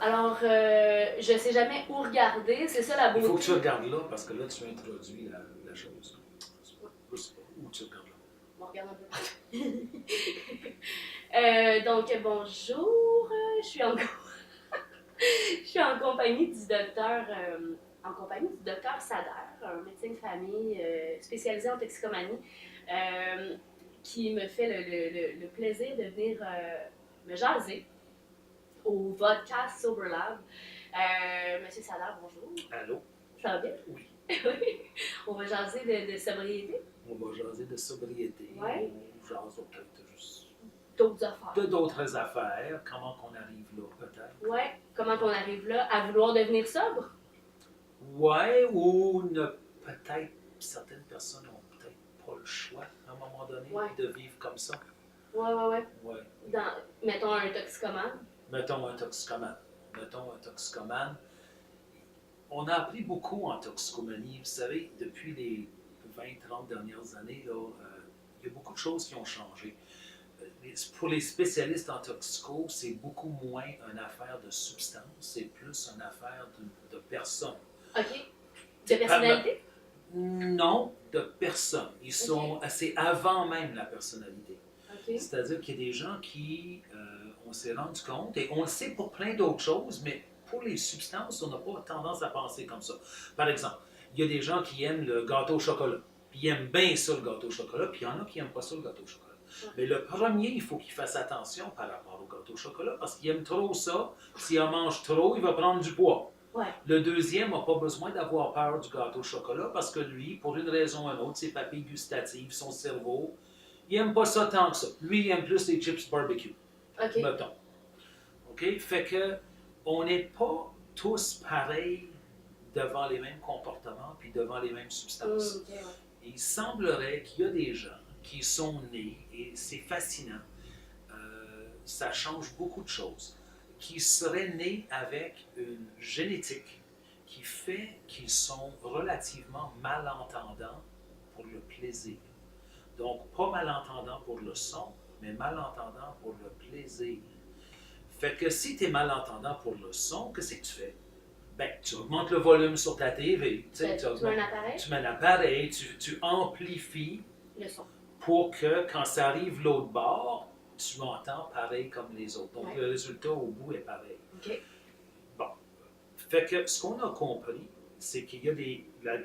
Alors, je sais jamais où regarder, c'est ça la Il beauté. faut que tu regardes là, parce que là, tu introduis la chose. Je sais pas où tu regardes là. On regarde un peu partout. Donc, bonjour, je suis en, je suis en compagnie du docteur Sader, un médecin de famille spécialisé en toxicomanie, qui me fait le plaisir de venir me jaser au podcast Sober Lab. Monsieur Sader, bonjour. Allô? Ça va bien? Oui. Oui. On va jaser de sobriété. On va jaser de sobriété. Ouais. On jase peut-être juste D'autres affaires. de d'autres affaires. Comment qu'on arrive là, peut-être. Ouais. Comment on arrive là à vouloir devenir sobre? Ouais, ou peut-être certaines personnes n'ont peut-être pas le choix à un moment donné de vivre comme ça. Ouais. Ouais. Mettons un toxicomane. Mettons un toxicomane. On a appris beaucoup en toxicomanie. Vous savez, depuis les 20-30 dernières années, là, il y a beaucoup de choses qui ont changé. Pour les spécialistes en toxico, c'est beaucoup moins une affaire de substance, c'est plus une affaire de personne. OK. De personnalité? Non, de personne. C'est avant même la personnalité. Okay. C'est-à-dire qu'il y a des gens qui, on s'est rendu compte, et on le sait pour plein d'autres choses, mais pour les substances, on n'a pas tendance à penser comme ça. Par exemple, il y a des gens qui aiment le gâteau au chocolat, puis ils aiment bien ça, le gâteau au chocolat, puis il y en a qui n'aiment pas ça, le gâteau au chocolat. Mais le premier, il faut qu'il fasse attention par rapport au gâteau au chocolat, parce qu'il aime trop ça. S'il en mange trop, il va prendre du poids. Ouais. Le deuxième n'a pas besoin d'avoir peur du gâteau au chocolat, parce que lui, pour une raison ou une autre, ses papilles gustatives, son cerveau, il n'aime pas ça tant que ça. Lui, il aime plus les chips barbecue. OK. Mettons. OK? Fait que on n'est pas tous pareils devant les mêmes comportements puis devant les mêmes substances. Okay, ouais. Il semblerait qu'il y a des gens qui sont nés, et c'est fascinant, ça change beaucoup de choses, qui seraient nés avec une génétique qui fait qu'ils sont relativement malentendants pour le plaisir. Donc, pas malentendants pour le son, mais malentendants pour le plaisir. Fait que si tu es malentendant pour le son, qu'est-ce que tu fais? Ben, tu augmentes le volume sur ta TV. Tu mets un appareil? Tu mets un appareil, tu amplifies le son. Pour que quand ça arrive l'autre bord, tu m'entends pareil comme les autres. Donc, le résultat au bout est pareil. OK. Bon. Fait que ce qu'on a compris, c'est qu'il y a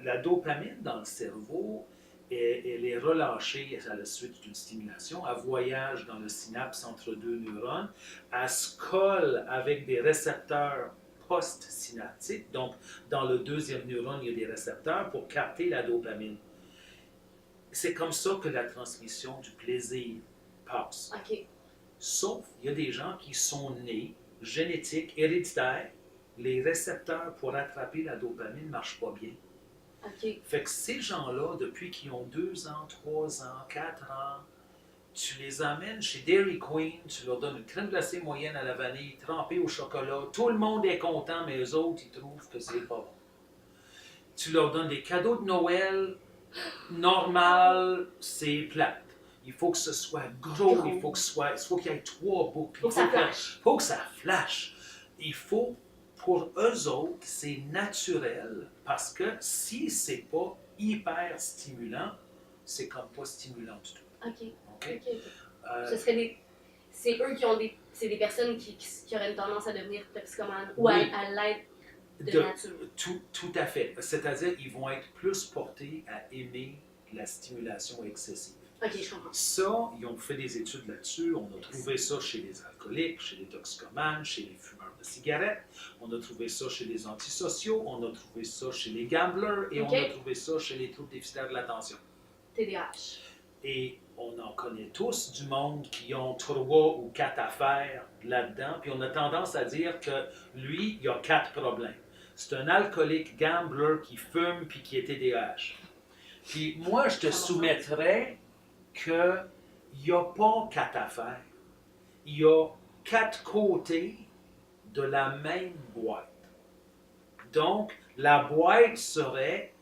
la dopamine dans le cerveau, elle est relâchée à la suite d'une stimulation. Elle voyage dans le synapse entre deux neurones. Elle se colle avec des récepteurs post-synaptiques. Donc, dans le deuxième neurone, il y a des récepteurs pour capter la dopamine. C'est comme ça que la transmission du plaisir passe. OK. Sauf, il y a des gens qui sont nés, génétiques, héréditaires, les récepteurs pour attraper la dopamine ne marchent pas bien. OK. Fait que ces gens-là, depuis qu'ils ont 2 ans, 3 ans, 4 ans, tu les amènes chez Dairy Queen, tu leur donnes une crème glacée moyenne à la vanille, trempée au chocolat, tout le monde est content, mais eux autres, ils trouvent que c'est pas bon. Tu leur donnes des cadeaux de Noël, normal, c'est plate. Il faut que ce soit gros, il faut qu'il y ait 3 boucles. Il faut que ça flash. Il faut que ça flash. Il faut, pour eux autres, c'est naturel, parce que si c'est pas hyper stimulant, c'est comme pas stimulant du tout. OK. OK? Ce serait des... C'est eux qui ont des... C'est des personnes qui auraient une tendance à devenir toxicomanes ou à l'être de nature. Tout à fait. C'est-à-dire qu'ils vont être plus portés à aimer la stimulation excessive. OK, je comprends. Ça, ils ont fait des études là-dessus. On a trouvé ça chez les alcooliques, chez les toxicomanes, chez les fumeurs de cigarettes. On a trouvé ça chez les antisociaux. On a trouvé ça chez les gamblers. Et on a trouvé ça chez les troubles déficitaires de l'attention. TDAH. Et on en connaît tous du monde qui ont 3 ou 4 affaires là-dedans. Puis on a tendance à dire que lui, il a 4 problèmes. C'est un alcoolique gambler qui fume puis qui est TDAH. Puis moi, je te soumettrais qu'il n'y a pas 4 affaires. Il y a 4 côtés de la même boîte. Donc, la boîte serait,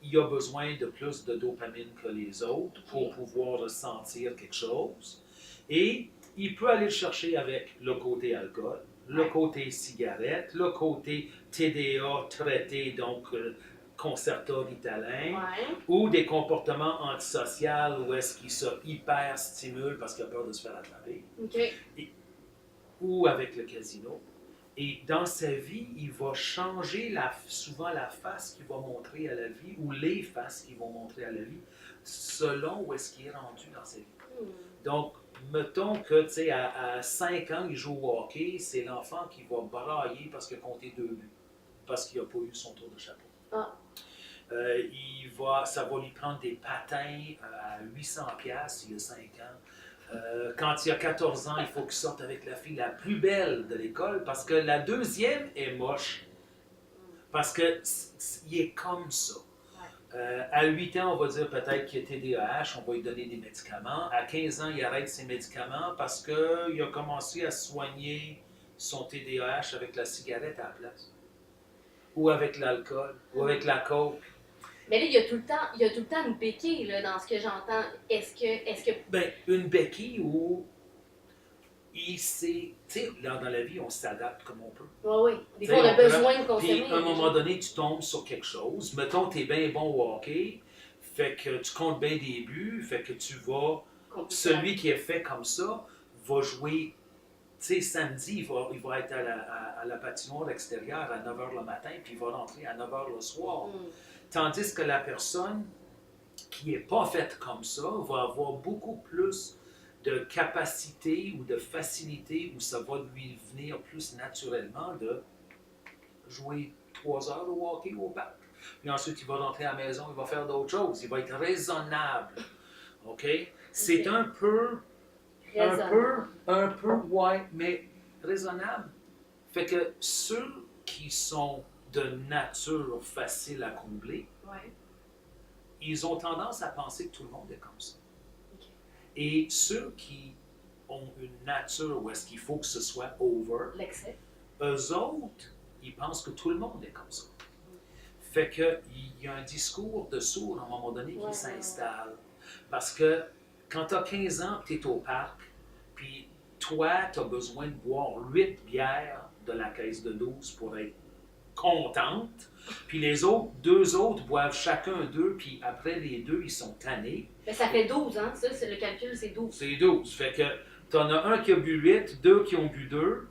il a besoin de plus de dopamine que les autres pour pouvoir ressentir quelque chose. Et il peut aller le chercher avec le côté alcool, le côté cigarette, le côté TDA traité, donc Concerta Ritalin, ou des comportements antisociaux où est-ce qu'il se hyper stimule parce qu'il a peur de se faire attraper, ou avec le casino. Et dans sa vie, il va changer souvent la face qu'il va montrer à la vie ou les faces qu'il va montrer à la vie selon où est-ce qu'il est rendu dans sa vie. Donc, mettons que, tu sais, à 5 ans, il joue au hockey, c'est l'enfant qui va brailler parce qu'il a compté 2 buts, parce qu'il n'a pas eu son tour de chapeau. Ça va lui prendre des patins à 800$ il y a 5 ans. Quand il a 14 ans, il faut qu'il sorte avec la fille la plus belle de l'école parce que la deuxième est moche. Parce qu'il est comme ça. À 8 ans, on va dire peut-être qu'il a TDAH, on va lui donner des médicaments. À 15 ans, il arrête ses médicaments parce qu'il a commencé à soigner son TDAH avec la cigarette à la place. Ou avec l'alcool, ou avec la coke. Mais là, il y a tout le temps une béquille là, dans ce que j'entends. Est-ce que... Ben, une béquille où il sait... Tu sais, dans la vie, on s'adapte comme on peut. Oui. Des fois, on a besoin de consommer. Puis, à un moment donné, tu tombes sur quelque chose. Mettons, tu es bien bon au hockey, fait que tu comptes bien des buts, fait que tu vas... Celui qui est fait comme ça va jouer... Tu sais, samedi, il va être à la patinoire extérieure à 9h le matin, puis il va rentrer à 9h le soir. Tandis que la personne qui n'est pas faite comme ça va avoir beaucoup plus de capacité ou de facilité où ça va lui venir plus naturellement de jouer 3 heures au hockey ou au parc. Puis ensuite, il va rentrer à la maison, il va faire d'autres choses. Il va être raisonnable. OK? C'est un peu, ouais, mais raisonnable. Fait que ceux qui sont de nature facile à combler, ils ont tendance à penser que tout le monde est comme ça. Et ceux qui ont une nature où est-ce qu'il faut que ce soit over, l'excès, eux autres, ils pensent que tout le monde est comme ça. Fait qu'il y a un discours de sourd à un moment donné qui s'installe. Parce que quand tu as 15 ans, tu es au parc, puis toi, tu as besoin de boire 8 bières de la caisse de 12 pour être contente, puis les autres, 2 autres boivent chacun 2, puis après les 2, ils sont tannés. Mais ça fait 12, hein? Ça, c'est le calcul, c'est 12. C'est 12. Fait que t'en as un qui a bu 8, 2 qui ont bu 2,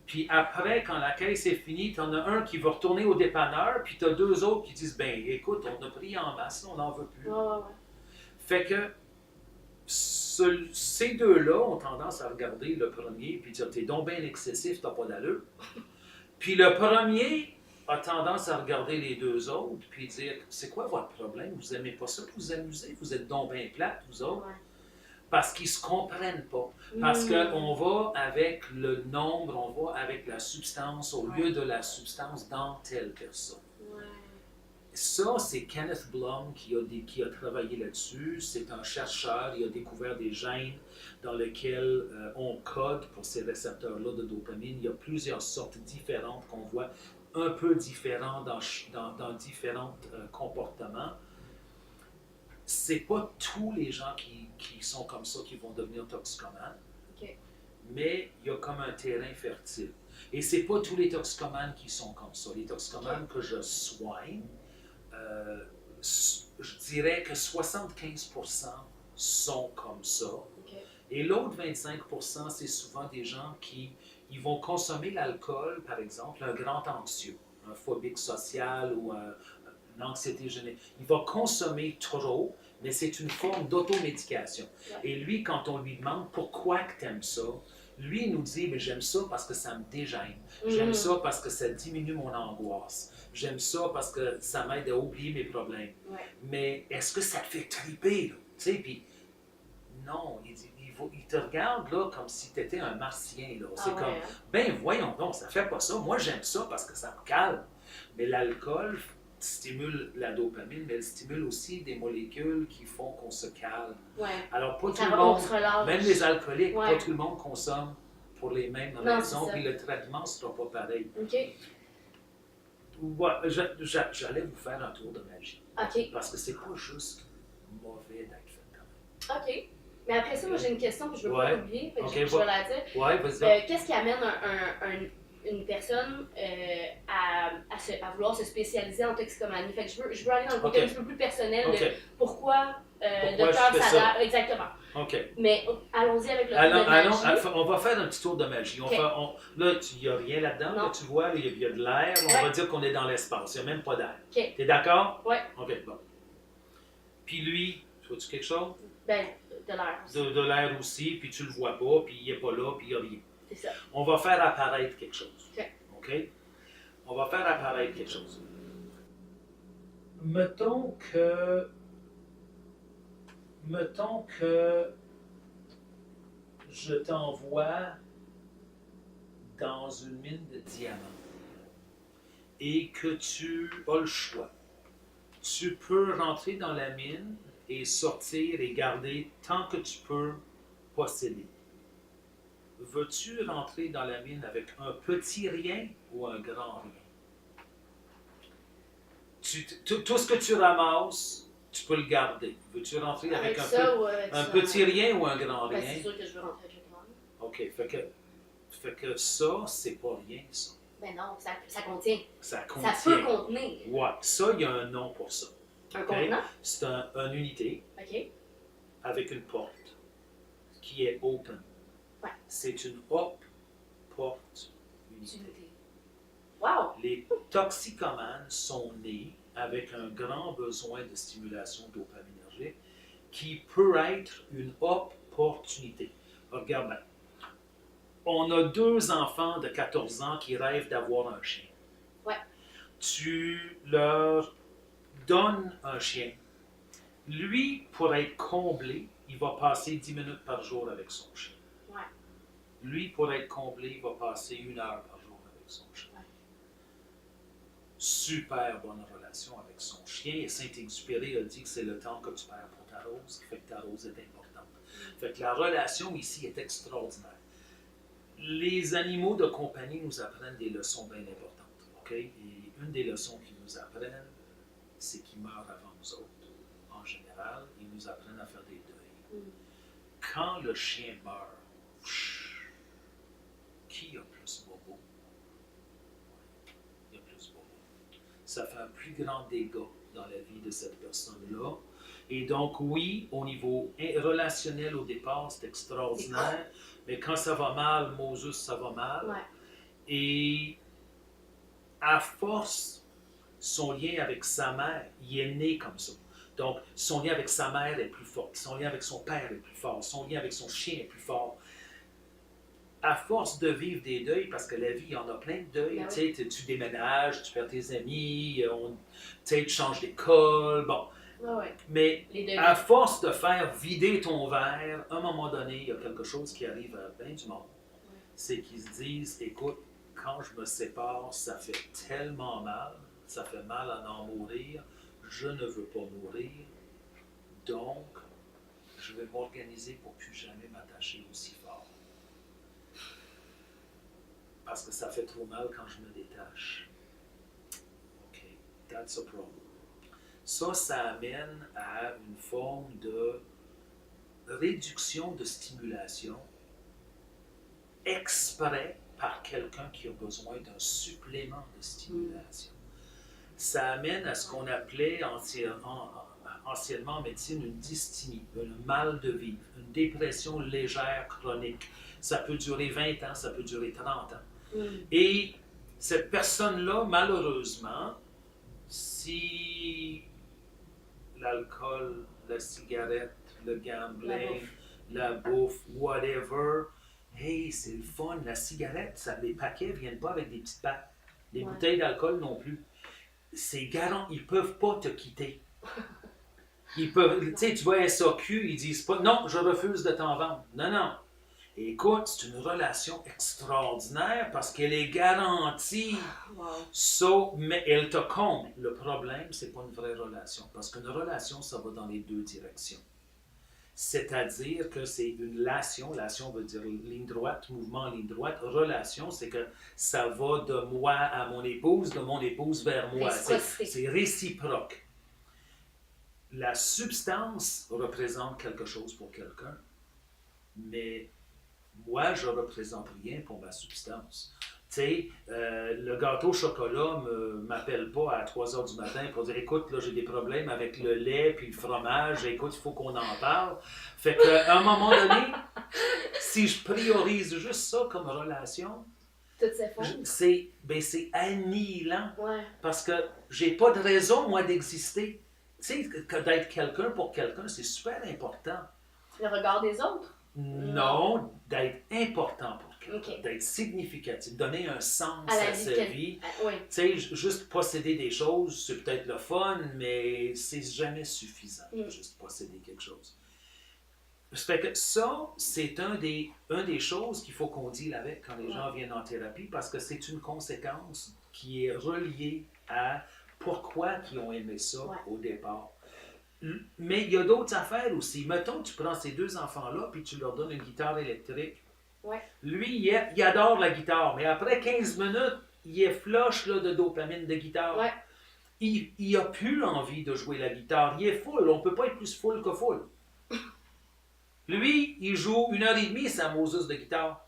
puis après, quand la caisse est finie, t'en as un qui va retourner au dépanneur, puis t'as 2 autres qui disent, ben écoute, on a pris en masse, on n'en veut plus. Fait que ces deux-là ont tendance à regarder le premier, puis dire, t'es donc bien excessif, t'as pas d'allure. Puis le premier a tendance à regarder les 2 autres, puis dire, c'est quoi votre problème? Vous aimez pas ça, vous amusez? Vous êtes donc bien plates, vous autres? Parce qu'ils se comprennent pas. Parce qu'on va avec le nombre, on va avec la substance au lieu de la substance dans telle personne. Ça, c'est Kenneth Blum qui a travaillé là-dessus. C'est un chercheur, il a découvert des gènes dans lesquels on code pour ces récepteurs-là de dopamine. Il y a plusieurs sortes différentes qu'on voit un peu différents dans différents comportements. C'est pas tous les gens qui sont comme ça qui vont devenir toxicomanes, mais il y a comme un terrain fertile. Et c'est pas tous les toxicomanes qui sont comme ça. Les toxicomanes que je soigne, je dirais que 75% sont comme ça. Et l'autre 25%, c'est souvent des gens qui ils vont consommer l'alcool, par exemple, un grand anxieux, un phobique social ou une anxiété générale. Il va consommer trop, mais c'est une forme d'automédication. Et lui, quand on lui demande pourquoi tu aimes ça, lui, il nous dit, mais j'aime ça parce que ça me dégêne. J'aime ça parce que ça diminue mon angoisse. J'aime ça parce que ça m'aide à oublier mes problèmes. Mais est-ce que ça te fait triper? Tu sais, puis non, il te regarde là, comme si tu étais un martien. Là. C'est comme, ben voyons donc, ça fait pas ça. Moi, j'aime ça parce que ça me calme. Mais l'alcool stimule la dopamine, mais elle stimule aussi des molécules qui font qu'on se calme. Alors, pas tout le monde, même les alcooliques, pas tout le monde consomme pour les mêmes raisons, puis le traitement ne sera pas pareil. J'allais vous faire un tour de magie. Parce que c'est pas juste mauvais d'être fait quand même. Mais après ça, moi j'ai une question que je ne veux pas oublier, je vais la dire. Vas-y. Qu'est-ce qui amène une personne à vouloir se spécialiser en toxicomanie. Fait que je veux aller dans le côté un petit peu plus personnel de pourquoi Docteur Sadar. Exactement. OK. Mais allons-y avec le tour de magie. On va faire un petit tour de magie. Okay. Là, il n'y a rien là-dedans. Là, tu vois, il y a de l'air. On va dire qu'on est dans l'espace. Il n'y a même pas d'air. Okay. T'es d'accord? Oui. OK, bon. Puis lui, tu vois-tu quelque chose? Ben, de l'air aussi. De l'air aussi, puis tu le vois pas, puis il n'est pas là, puis il n'y a rien. C'est ça. On va faire apparaître quelque chose. OK. OK? On va faire apparaître quelque chose. Mettons que je t'envoie dans une mine de diamants et que tu as le choix. Tu peux rentrer dans la mine et sortir et garder tant que tu peux posséder. Veux-tu rentrer dans la mine avec un petit rien ou un grand rien? Tout ce que tu ramasses, tu peux le garder. Veux-tu rentrer avec un petit rien ou un grand rien? C'est sûr que je veux rentrer avec un grand rien. OK, fait que ça, c'est pas rien, ça. Ben non, ça contient. Ça contient. Ça peut contenir. Ouais, ça, il y a un nom pour ça. Un contenant? C'est une unité avec une porte qui est open. Ouais. C'est une porte unité. Wow! Les toxicomanes sont nés avec un grand besoin de stimulation dopaminergique qui peut être une opportunité. Regarde bien. On a 2 enfants de 14 ans qui rêvent d'avoir un chien. Ouais. Tu leur donnes un chien. Lui, pour être comblé, il va passer 10 minutes par jour avec son chien. Ouais. Lui, pour être comblé, il va passer 1 heure par jour avec son chien. Ouais. Super bonne relation avec son chien. Et Saint-Exupéry a dit que c'est le temps que tu perds pour ta rose qui fait que ta rose est importante. Fait que la relation ici est extraordinaire. Les animaux de compagnie nous apprennent des leçons bien importantes. Okay? Et une des leçons qu'ils nous apprennent, c'est qu'ils meurent avant nous autres. En général, ils nous apprennent à faire des deuils. Quand le chien meurt, qui a plus bobo? Il y a plus bobo. Ça fait un plus grand dégât dans la vie de cette personne-là. Et donc, oui, au niveau relationnel au départ, c'est extraordinaire. Mais quand ça va mal, Moses, ça va mal. Ouais. Et à force, son lien avec sa mère, il est né comme ça. Donc, son lien avec sa mère est plus fort. Son lien avec son père est plus fort. Son lien avec son chien est plus fort. À force de vivre des deuils, parce que la vie, il y en a plein de deuils. Ben oui. Tu déménages, tu perds tes amis, tu changes d'école, bon. Ouais. Mais à force de faire vider ton verre, à un moment donné, il y a quelque chose qui arrive à bien du monde. Ouais. C'est qu'ils se disent, écoute, quand je me sépare, ça fait tellement mal, ça fait mal à en mourir, je ne veux pas mourir, donc je vais m'organiser pour plus jamais m'attacher aussi fort. Parce que ça fait trop mal quand je me détache. OK, that's a problem. Ça amène à une forme de réduction de stimulation exprès par quelqu'un qui a besoin d'un supplément de stimulation. Ça amène à ce qu'on appelait anciennement en médecine une dysthymie, un mal de vivre, une dépression légère chronique. Ça peut durer 20 ans, ça peut durer 30 ans. Et cette personne-là, malheureusement, si l'alcool, la cigarette, le gambling, la bouffe, whatever, hey, c'est le fun, la cigarette, les paquets ne viennent pas avec des petites pattes. Les bouteilles d'alcool non plus. C'est garant, ils ne peuvent pas te quitter. Ils peuvent, tu sais, tu vois SAQ, ils disent pas, non, je refuse de t'en vendre. Non, non. Écoute, c'est une relation extraordinaire parce qu'elle est garantie. Mais elle te comble. Le problème, c'est pas une vraie relation. Parce qu'une relation, ça va dans les 2 directions. C'est-à-dire que c'est une lation. Lation veut dire ligne droite, mouvement ligne droite. Relation, c'est que ça va de moi à mon épouse, de mon épouse vers moi. C'est réciproque. La substance représente quelque chose pour quelqu'un, mais moi, je ne représente rien pour ma substance. Tu sais, le gâteau au chocolat ne m'appelle pas à 3 heures du matin pour dire écoute, là, j'ai des problèmes avec le lait puis le fromage, écoute, il faut qu'on en parle. Fait qu'à un moment donné, si je priorise juste ça comme relation, Toutes ces formes. c'est annihilant. Ouais. Parce que j'ai pas de raison, moi, d'exister. Tu sais, que d'être quelqu'un pour quelqu'un, c'est super important. Le regard des autres? Non, d'être important pour quelqu'un, Ok. d'être significatif, donner un sens À la à vie sa de vie. Oui. Tu sais, juste posséder des choses, c'est peut-être le fun, mais c'est jamais suffisant, juste posséder quelque chose. Ça fait que ça, c'est un des choses qu'il faut qu'on deal avec quand les gens viennent en thérapie, parce que c'est une conséquence qui est reliée à pourquoi ils ont aimé ça au départ. Mais il y a d'autres affaires aussi. Mettons que tu prends ces deux enfants-là puis tu leur donnes une guitare électrique. Ouais. Lui, il adore la guitare, mais après 15 minutes, il est flush là, de dopamine de guitare. Ouais. Il n'a plus envie de jouer la guitare. Il est full. On ne peut pas être plus full que full. Lui, il joue 1h30 sa Moses de guitare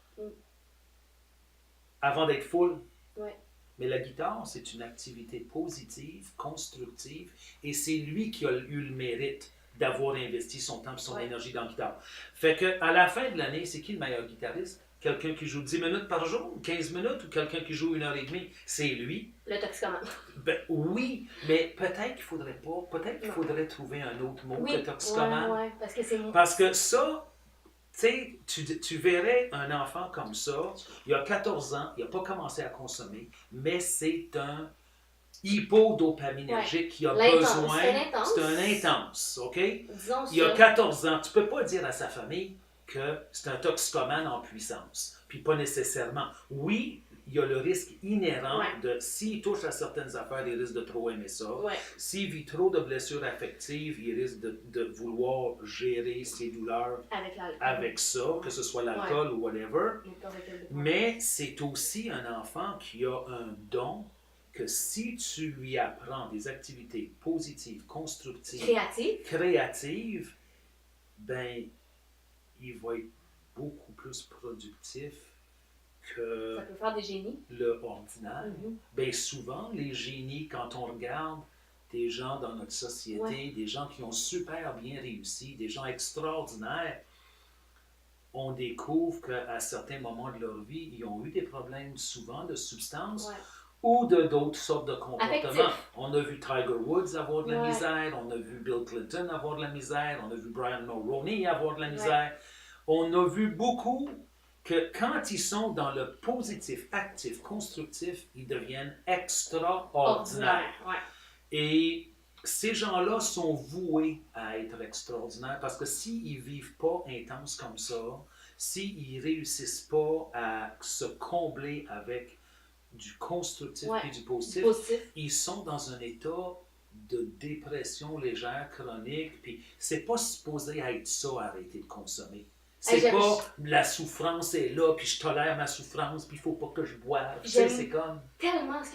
avant d'être full. Ouais. Mais la guitare, c'est une activité positive, constructive, et c'est lui qui a eu le mérite d'avoir investi son temps et son énergie dans la guitare. Fait qu'à la fin de l'année, c'est qui le meilleur guitariste? Quelqu'un qui joue 10 minutes par jour, 15 minutes, ou quelqu'un qui joue 1h30? C'est lui. Le toxicomane. Ben, oui, mais peut-être qu'il faudrait pas, peut-être qu'il faudrait trouver un autre mot que toxicomane. Oui, parce que c'est... Parce que ça, tu sais, tu verrais un enfant comme ça, il a 14 ans, il n'a pas commencé à consommer, mais c'est un hypodopaminergique qui a besoin. C'est un intense, OK? Disons il a 14 ans. Tu ne peux pas dire à sa famille que c'est un toxicomane en puissance. Puis pas nécessairement. Oui, il y a le risque inhérent de, s'il touche à certaines affaires, il risque de trop aimer ça. S'il vit trop de blessures affectives, il risque de vouloir gérer ses douleurs avec ça, que ce soit l'alcool ou whatever. Mais c'est aussi un enfant qui a un don que si tu lui apprends des activités positives, constructives, créatives, ben, il va être beaucoup plus productif que ça peut faire des génies. Le ordinaire. Bien souvent, les génies, quand on regarde des gens dans notre société, des gens qui ont super bien réussi, des gens extraordinaires, on découvre qu'à certains moments de leur vie, ils ont eu des problèmes souvent de substances ou d'autres sortes de comportements. On a vu Tiger Woods avoir de la misère, on a vu Bill Clinton avoir de la misère, on a vu Brian Mulroney avoir de la misère. On a vu beaucoup que quand ils sont dans le positif, actif, constructif, ils deviennent extraordinaires. Et ces gens-là sont voués à être extraordinaires parce que s'ils ne vivent pas intense comme ça, s'ils ne réussissent pas à se combler avec du constructif et du positif, ils sont dans un état de dépression légère, chronique, puis c'est pas supposé être ça, arrêter de consommer. C'est pas la souffrance est là, puis je tolère ma souffrance, puis il faut pas que je boive. C'est comme... tellement ce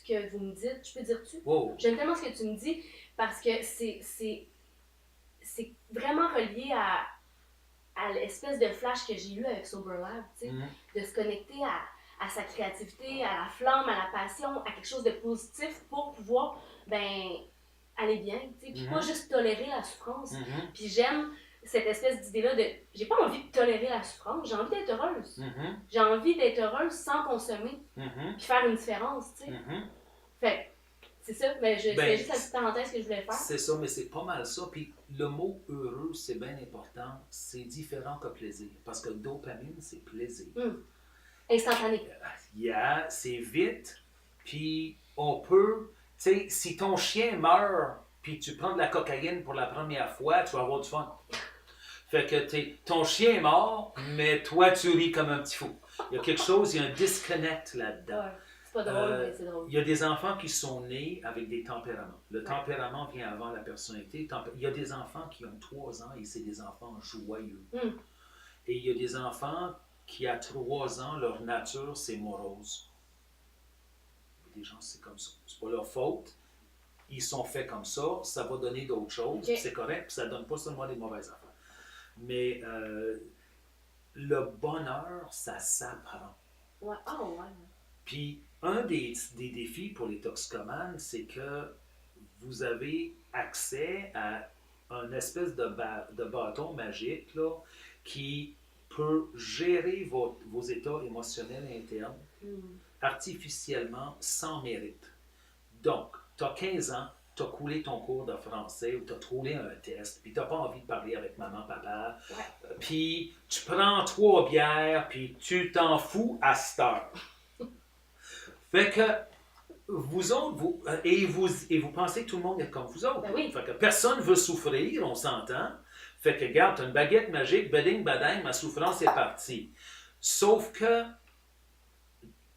que vous me dites, je peux dire-tu? Wow. J'aime tellement ce que tu me dis, parce que c'est vraiment relié à l'espèce de flash que j'ai eu avec Sober Lab, tu sais, de se connecter à sa créativité, à la flamme, à la passion, à quelque chose de positif pour pouvoir, aller bien, tu sais, puis pas juste tolérer la souffrance. Puis j'aime cette espèce d'idée-là de, j'ai pas envie de tolérer la souffrance, j'ai envie d'être heureuse. J'ai envie d'être heureuse sans consommer, puis faire une différence, tu sais. Fait c'est ça, mais c'est juste la petite parenthèse que je voulais faire. C'est ça, mais c'est pas mal ça. Puis le mot heureux, c'est bien important. C'est différent que plaisir. Parce que dopamine, c'est plaisir. Instantané. C'est vite. Puis on peut, tu sais, si ton chien meurt, puis tu prends de la cocaïne pour la première fois, tu vas avoir du fun. Fait que ton chien est mort, mais toi, tu ris comme un petit fou. Il y a quelque chose, il y a un disconnect là-dedans. C'est pas drôle, mais c'est drôle. Il y a des enfants qui sont nés avec des tempéraments. Le tempérament vient avant la personnalité. Il y a des enfants qui ont 3 ans et c'est des enfants joyeux. Et il y a des enfants qui, à 3 ans, leur nature, c'est morose. Des gens, c'est comme ça. C'est pas leur faute. Ils sont faits comme ça va donner d'autres choses, c'est correct, puis ça donne pas seulement des mauvaises affaires. Mais le bonheur, ça s'apprend. Ouais. Oh, ouais. Puis, un des défis pour les toxicomanes, c'est que vous avez accès à un espèce de bâton magique là, qui peut gérer vos états émotionnels internes artificiellement sans mérite. Donc, tu as 15 ans, tu as coulé ton cours de français ou tu as trouvé un test, puis tu n'as pas envie de parler avec maman, papa, puis tu prends 3 bières, puis tu t'en fous à cette heure. Fait que vous autres, vous pensez que tout le monde est comme vous autres. Ben oui. Fait que personne ne veut souffrir, on s'entend. Fait que, regarde, tu as une baguette magique, bading, bading, ma souffrance est partie. Sauf que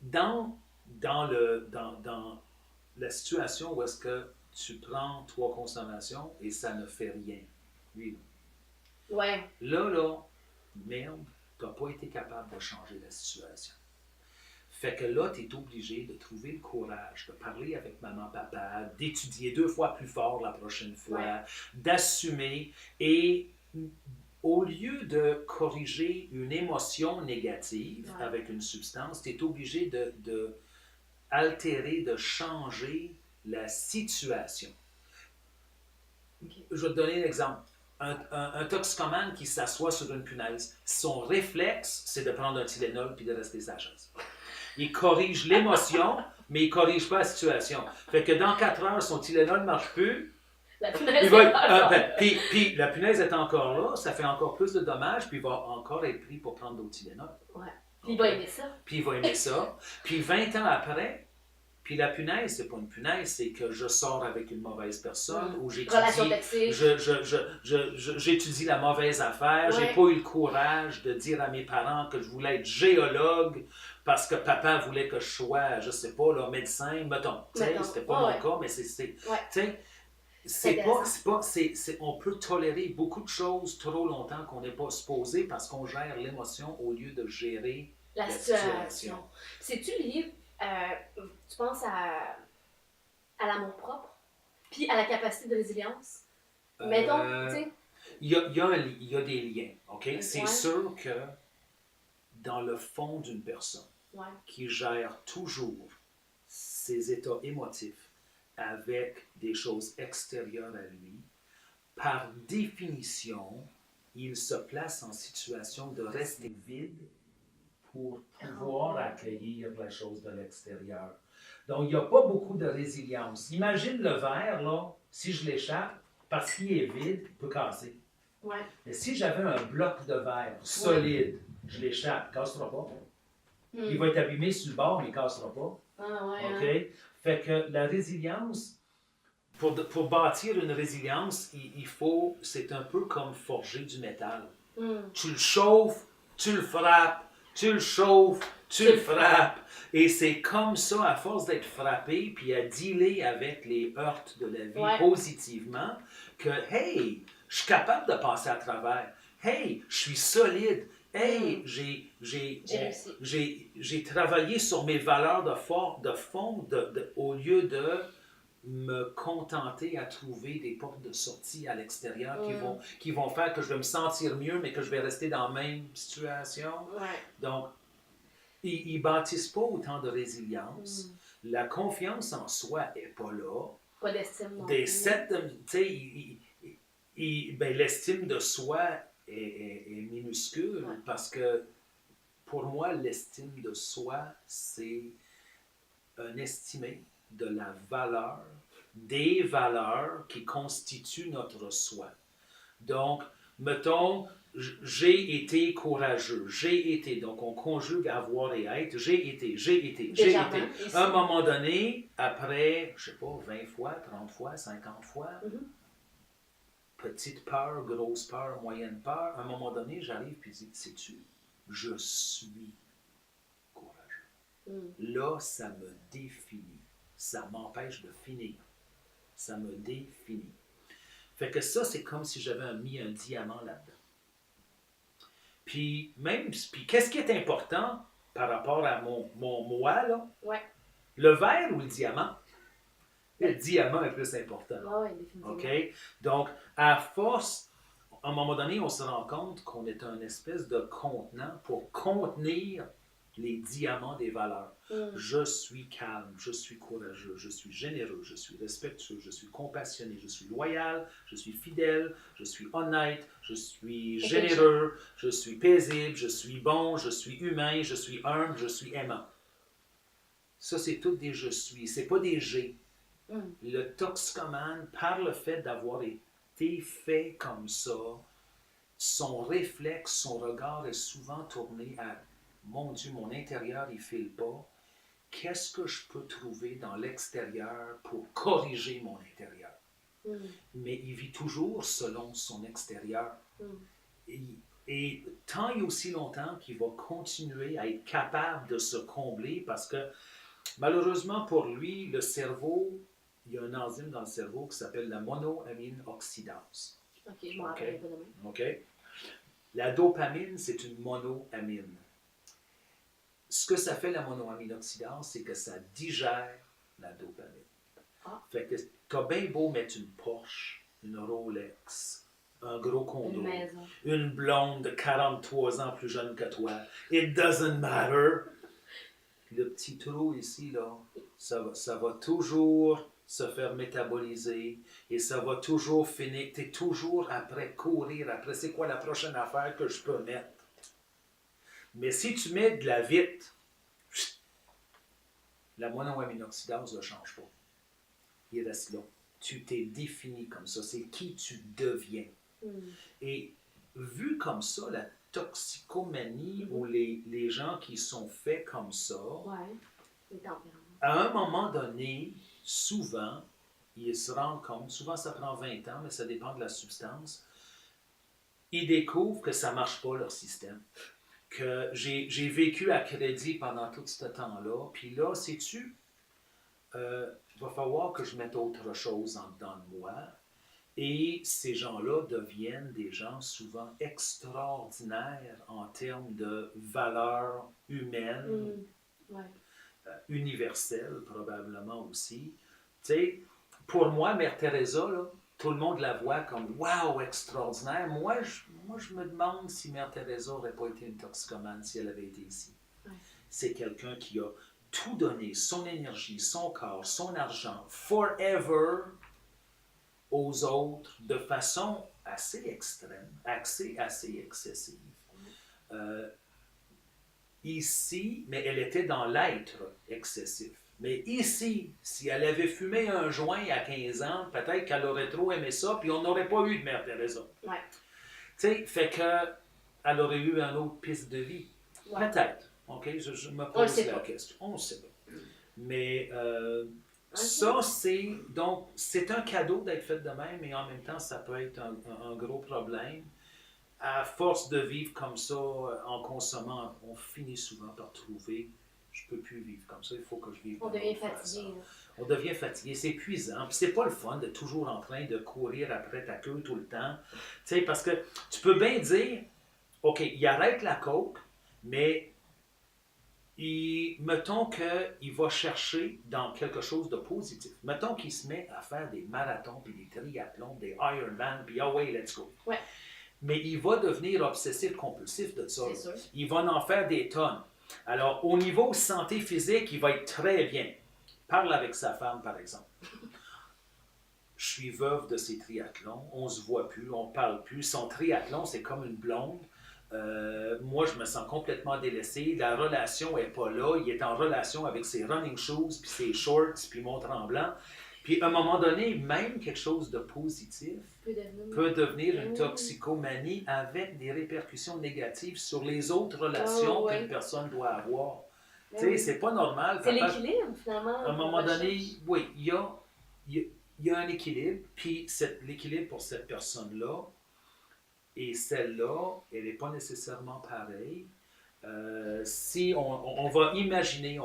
dans la situation où est-ce que tu prends 3 consommations et ça ne fait rien. Oui. Ouais. Là, merde, tu n'as pas été capable de changer la situation. Fait que là, tu es obligé de trouver le courage de parler avec maman, papa, d'étudier 2 fois plus fort la prochaine fois, d'assumer et au lieu de corriger une émotion négative avec une substance, tu es obligé de altérer, de changer la situation. Je vais te donner un exemple. Un toxicomane qui s'assoit sur une punaise, son réflexe, c'est de prendre un Tylenol puis de rester sa chaise. Il corrige l'émotion, mais il ne corrige pas la situation. Fait que dans 4 heures, son Tylenol ne marche plus. La punaise puis la punaise est encore là, ça fait encore plus de dommages, puis il va encore être pris pour prendre d'autres Tylenol. Ouais. Puis il va aimer ça. Puis il va aimer ça. Puis 20 ans après, puis la punaise, c'est pas une punaise, c'est que je sors avec une mauvaise personne ou j'étudie la mauvaise affaire, j'ai pas eu le courage de dire à mes parents que je voulais être géologue parce que papa voulait que je sois, je sais pas, là, médecin, mettons. C'était pas mon cas, mais on peut tolérer beaucoup de choses trop longtemps qu'on n'est pas supposé parce qu'on gère l'émotion au lieu de gérer la situation. C'est-tu lié, tu penses à l'amour-propre, puis à la capacité de résilience? Mettons, tu sais. Il y a des liens, OK? C'est sûr que dans le fond d'une personne qui gère toujours ses états émotifs avec des choses extérieures à lui, par définition, il se place en situation de rester vide pour pouvoir accueillir la chose de l'extérieur. Donc, il n'y a pas beaucoup de résilience. Imagine le verre, là, si je l'échappe, parce qu'il est vide, il peut casser. Ouais. Mais si j'avais un bloc de verre solide, je l'échappe, il ne cassera pas. Il va être abîmé sur le bord, mais il ne cassera pas. OK? Fait que la résilience, pour bâtir une résilience, il faut, c'est un peu comme forger du métal. Tu le chauffes, tu le frappes, tu le chauffes, tu le frappes. Et c'est comme ça, à force d'être frappé, puis à dealer avec les heurts de la vie positivement, que, hey, je suis capable de passer à travers. Hey, je suis solide. Hey, j'ai travaillé sur mes valeurs de fond, au lieu de me contenter à trouver des portes de sortie à l'extérieur qui vont faire que je vais me sentir mieux, mais que je vais rester dans la même situation. Donc, ils ne bâtissent pas autant de résilience. La confiance en soi n'est pas là. Pas d'estime. L'estime de soi est minuscule parce que pour moi, l'estime de soi, c'est un estimé de la valeur, des valeurs qui constituent notre soi. Donc, mettons, j'ai été courageux, donc on conjugue avoir et être, j'ai été. À un moment donné, après, je sais pas, 20 fois, 30 fois, 50 fois, petite peur, grosse peur, moyenne peur, à un moment donné, j'arrive et je dis, sais-tu, je suis courageux. Là, ça me définit. Ça m'empêche de finir. Ça me définit. Fait que ça, c'est comme si j'avais mis un diamant là-dedans. Puis, qu'est-ce qui est important par rapport à mon moi, là? Le verre ou le diamant? Le diamant est plus important. Définitivement. OK? Donc, à force, à un moment donné, on se rend compte qu'on est un espèce de contenant pour contenir les diamants des valeurs. Je suis calme, je suis courageux, je suis généreux, je suis respectueux, je suis compassionné, je suis loyal, je suis fidèle, je suis honnête, je suis généreux, je suis paisible, je suis bon, je suis humain, je suis humble, je suis aimant. Ça, c'est tout des je suis, c'est pas des j'ai. Le toxicomane, par le fait d'avoir été fait comme ça, son réflexe, son regard est souvent tourné à mon Dieu, mon intérieur, il ne file pas. Qu'est-ce que je peux trouver dans l'extérieur pour corriger mon intérieur? Mais il vit toujours selon son extérieur. Et tant et aussi longtemps qu'il va continuer à être capable de se combler parce que malheureusement pour lui, le cerveau, il y a un enzyme dans le cerveau qui s'appelle la monoamine oxydase. OK, je m'en rappelle pas de même. OK? La dopamine, c'est une monoamine. Ce que ça fait la monoamine oxydase, c'est que ça digère la dopamine. Fait que t'as bien beau mettre une Porsche, une Rolex, un gros condo, une blonde de 43 ans plus jeune que toi. It doesn't matter. Le petit trou ici, là, ça va toujours se faire métaboliser et ça va toujours finir. Tu es toujours après courir, après c'est quoi la prochaine affaire que je peux mettre. Mais si tu mets de la vite, la monoamine oxydase ne change pas. Il reste là. Tu t'es défini comme ça. C'est qui tu deviens. Et vu comme ça, la toxicomanie ou les gens qui sont faits comme ça, à un moment donné, souvent, ils se rendent compte, souvent ça prend 20 ans, mais ça dépend de la substance, ils découvrent que ça ne marche pas leur système. Que j'ai vécu à crédit pendant tout ce temps-là, puis là, sais-tu, il va falloir que je mette autre chose en dedans de moi. Et ces gens-là deviennent des gens souvent extraordinaires en termes de valeurs humaines, universelles probablement aussi. Tu sais, pour moi, Mère Teresa, là, tout le monde la voit comme « wow, extraordinaire ». Moi, je me demande si Mère Teresa n'aurait pas été une toxicomane si elle avait été ici. C'est quelqu'un qui a tout donné, son énergie, son corps, son argent, forever, aux autres de façon assez extrême, assez excessive. Ici, mais elle était dans l'être excessif. Mais ici, si elle avait fumé un joint à 15 ans, peut-être qu'elle aurait trop aimé ça, puis on n'aurait pas eu de Mère Teresa. Tu sais, fait qu'elle aurait eu une autre piste de vie. Peut-être. OK? Je me pose la question. On ne sait pas. Mais ça, c'est un cadeau d'être fait de même, mais en même temps, ça peut être un gros problème. À force de vivre comme ça, en consommant, on finit souvent par trouver je ne peux plus vivre comme ça, il faut que je vive. On devient fatigué. On devient fatigué, c'est épuisant. Puis c'est pas le fun de toujours en train de courir après ta queue tout le temps. Tu sais, parce que tu peux bien dire, OK, il arrête la coke, mais mettons qu'il va chercher dans quelque chose de positif. Mettons qu'il se met à faire des marathons, puis des triathlons, des Ironman, puis ah ouais, let's go. Ouais. Mais il va devenir obsessif-compulsif de ça. Il va en faire des tonnes. Alors, au niveau santé physique, il va être très bien. Parle avec sa femme, par exemple. Je suis veuve de ses triathlons. On ne se voit plus, on ne parle plus. Son triathlon, c'est comme une blonde. Moi, je me sens complètement délaissé. La relation n'est pas là. Il est en relation avec ses running shoes, puis ses shorts, puis mon tremblant. Puis, à un moment donné, même quelque chose de positif peut devenir une toxicomanie avec des répercussions négatives sur les autres relations qu'une personne doit avoir. Tu sais, c'est pas normal. C'est l'équilibre, finalement. À un moment donné, oui, il y a un équilibre. Puis, l'équilibre pour cette personne-là et celle-là, elle n'est pas nécessairement pareille. Si on va imaginer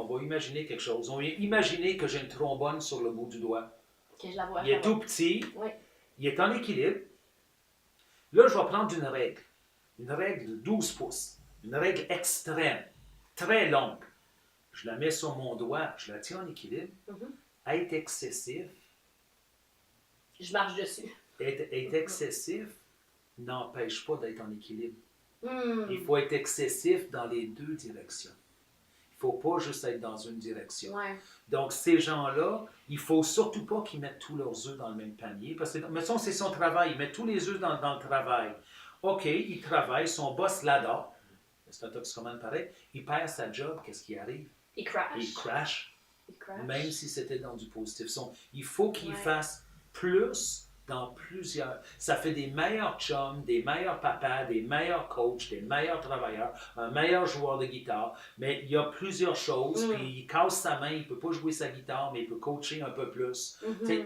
quelque chose. On va imaginer que j'ai une trombone sur le bout du doigt. Okay, je la vois, il est tout petit. Oui. Il est en équilibre. Là, je vais prendre une règle de 12 pouces, une règle extrême, très longue. Je la mets sur mon doigt, je la tiens en équilibre. Être excessif. Je marche dessus. Être excessif, n'empêche pas d'être en équilibre. Hmm. Il faut être excessif dans les deux directions. Il ne faut pas juste être dans une direction. Ouais. Donc, ces gens-là, il ne faut surtout pas qu'ils mettent tous leurs œufs dans le même panier. Parce que, mettons, c'est son travail. Il met tous les œufs dans le travail. OK, il travaille, son boss l'adore. C'est un toxicomane pareil. Il perd sa job, qu'est-ce qui arrive? Il crash. Il crash. Il crash. Même si c'était dans du positif. Il faut qu'il Ouais. fasse plus dans plusieurs. Ça fait des meilleurs chums, des meilleurs papas, des meilleurs coachs, des meilleurs travailleurs, un meilleur joueur de guitare. Mais il y a plusieurs choses. Puis il casse sa main, il ne peut pas jouer sa guitare, mais il peut coacher un peu plus. Tu sais,